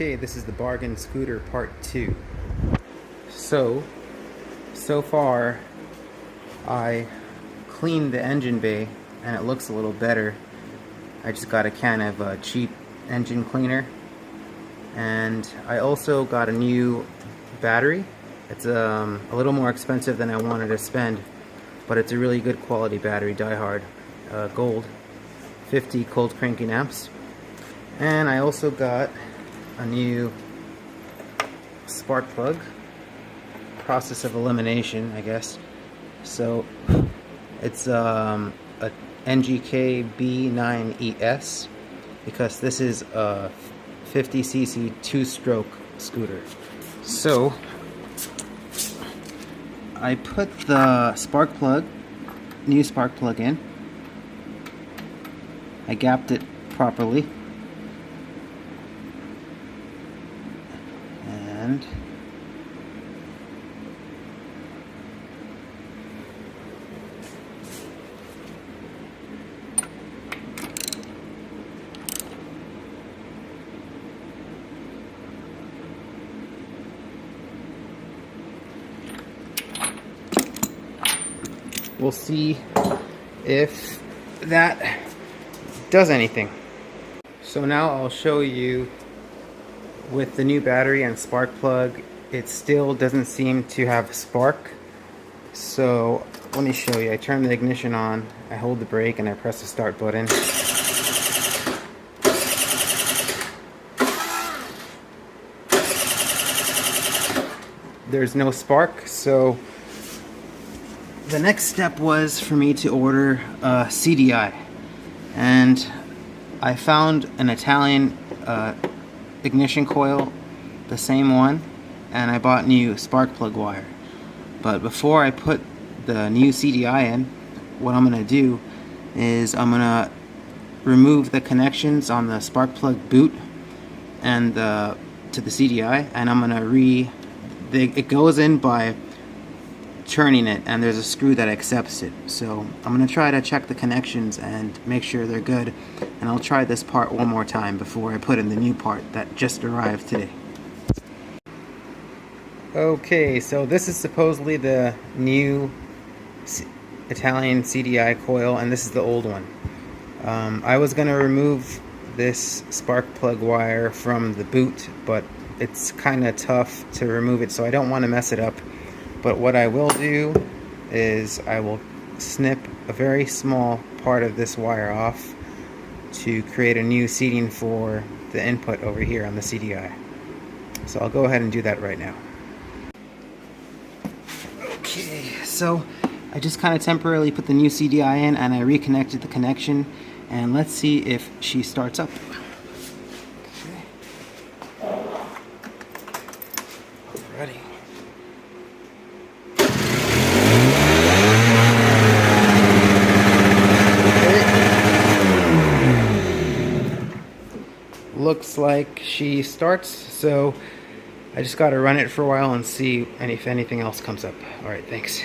Okay, this is the bargain scooter part 2. So far I cleaned the engine bay and it looks a little better. I just got a can of cheap engine cleaner, and I also got a new battery. It's a little more expensive than I wanted to spend, but it's a really good quality battery, die-hard, gold, 50 cold cranking amps. And I also got a new spark plug, process of elimination, I guess. So it's a NGK B9ES, because this is a 50cc 2-stroke scooter. So I put the spark plug, new spark plug in. I gapped it properly. And we'll see if that does anything. So now I'll show you with the new battery and spark plug. It still doesn't seem to have spark. So let me show you. I turn the ignition on, I hold the brake, and I press the start button. There's no spark. So the next step was for me to order a CDI, and I found an Italian ignition coil, the same one, and I bought new spark plug wire. But before I put the new CDI in, what I'm going to do is I'm going to remove the connections on the spark plug boot and to the CDI, and I'm going to it goes in by turning it, and there's a screw that accepts it. So I'm going to try to check the connections and make sure they're good, and I'll try this part one more time before I put in the new part that just arrived today. Okay, so this is supposedly the new Italian CDI coil, and this is the old one. I was going to remove this spark plug wire from the boot, but it's kind of tough to remove it, so I don't want to mess it up. But what I will do is I will snip a very small part of this wire off to create a new seating for the input over here on the CDI. So I'll go ahead and do that right now. Okay, so I just kind of temporarily put the new CDI in, and I reconnected the connection, and let's see if she starts up. Okay. Ready. Looks like she starts, so I just got to run it for a while and see if anything else comes up. Alright, thanks.